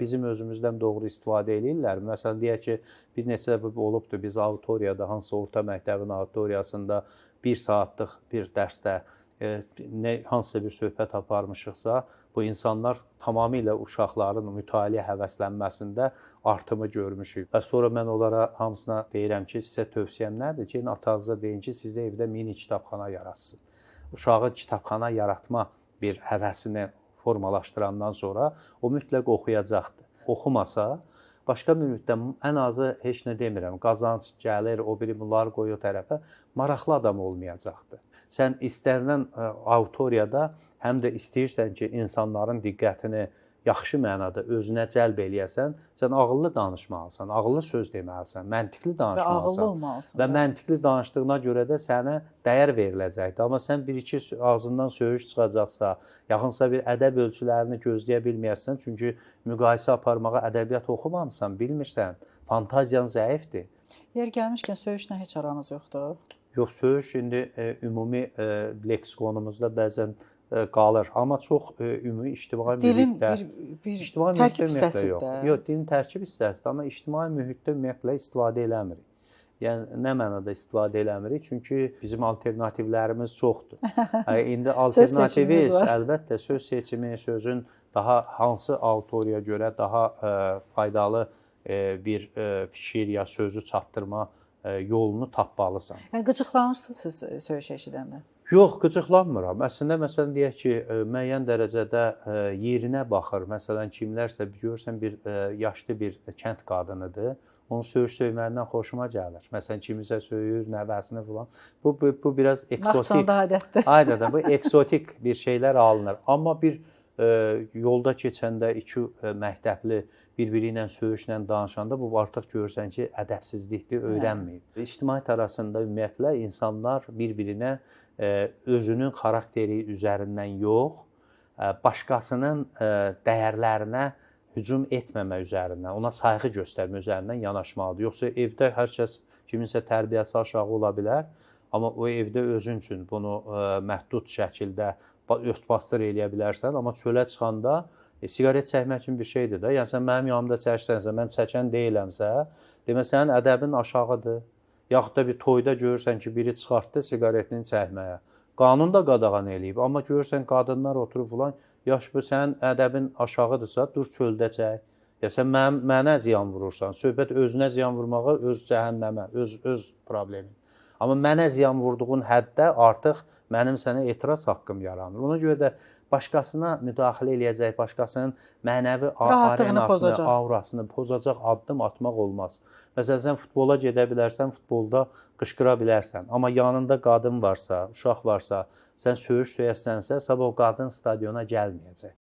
Bizim özümüzdən doğru istifadə eləyirlər. Məsələn, deyək ki, bir neçə dəfə olubdur, biz auditoriyada, hansısa orta məktəbin auditoriyasında 1 saatlıq bir dərsdə hansısa bir söhbət aparmışıqsa, bu insanlar tamamilə uşaqların mütaliə həvəslənməsində artımı görmüşük. Və sonra mən onlara hamısına deyirəm ki, sizə tövsiyəm nədir? Gelin atanıza deyin ki, sizə evdə mini kitabxana yaratsın. Uşağın kitabxana yaratma bir həvəsini formalaşdırandan sonra o mütləq oxuyacaqdır. Oxumasa, başqa mühitdə ən azı heç nə demirəm, qazanc gəlir, o biri bunları qoyur tərəfə, maraqlı adam olmayacaqdır. Sən istənilən auditoriyada həm də istəyirsən ki, insanların diqqətini yaxşı mənada özünə cəlb eləyəsən, sən ağıllı danışmalısan, ağıllı söz deməlisən, məntiqli danışmalısan. Və ağıllı olmalısan. Və məntiqli danışdığına görə də sənə dəyər veriləcəkdir. Amma sən bir-iki ağzından söyüş çıxacaqsa, yaxınsa bir ədəb ölçülərini gözləyə bilməyəsən, çünki müqayisə aparmağa ədəbiyyat oxumamısan, bilmirsən, fantaziyan zəifdir. Yer gəlmişkən söyüşlə heç aranız yoxdur? Yox, söyüş indi ümumi leksikonumuzda bəzən qalır. Amma çox ümumi ictimai mühitdə... Dilin bir tərkib hissəsidir də. Yox, dilin tərkib hissəsidir, amma ictimai mühitdə ümumiyyətlə istifadə eləmirik. Yəni, nə mənada istifadə eləmirik? Çünki bizim alternativlərimiz çoxdur. İndi alternativi, əlbəttə, söz seçimi, sözün daha hansı auditoriyaya görə daha faydalı bir fikir ya sözü çatdırma yolunu tapmalısan. Yəni, qıcıqlanırsınız siz söyüş eşidəndə? Yox, qıcıqlanmıram. Əslində, məsələn, deyək ki, müəyyən dərəcədə yerinə baxır. Məsələn, kimlərsə, görürsən, bir yaşlı bir kənd qadınıdır. Onun söyüş söyməyindən xoşuma gəlir. Məsələn, kimisə söyür, nəvəsini falan. Bu biraz eksotik. Naxçıvanda adətdir. Aynen, bu eksotik bir şeylər alınır. Amma bir yolda keçəndə iki məktəbli bir-biri ilə söyüşlə danışanda bu artıq görürsən ki, ədəbsizlikdir, öyrənməyib. İctimaiyyət arasında ümumiyyətlə insanlar bir-birinə özünün xarakteri üzərindən yox, başqasının dəyərlərinə hücum etməmə üzərindən, ona sayğı göstərmə üzərindən yanaşmalıdır. Yoxsa evdə hər kəs kiminsə tərbiyəsi aşağı ola bilər, amma o evdə özün üçün bunu məhdud şəkildə ört-bastır eləyə bilərsən, amma çölə çıxanda siqaret çəkmək üçün bir şeydir də. Yəni, sən mənim yanımda çəksənsə, mən çəkən deyiləmsə, demək, sənin ədəbin aşağıdır. Yaxud da bir toyda görürsən ki, biri çıxartdı siqaretini çəkməyə. Qanun da qadağan eləyib, amma görürsən qadınlar oturub falan, yaş bu sənin ədəbin aşağıdırsa, dur çöldə çək. Ya sən mənə ziyan vurursan, söhbət özünə ziyan vurmağa, öz cəhənnəmə, öz problemin. Amma mənə ziyan vurduğun həddə artıq mənim sənə etiraz haqqım yaranır. Ona görə də başqasına müdaxilə eləyəcək, başqasının mənəvi arenasını, aurasını pozacaq addım atmaq olmaz. Məsələn, sən futbola gedə bilərsən, futbolda qışqıra bilərsən. Amma yanında qadın varsa, uşaq varsa, sən söyüş söyəsənsə, sabah o qadın stadiona gəlməyəcək.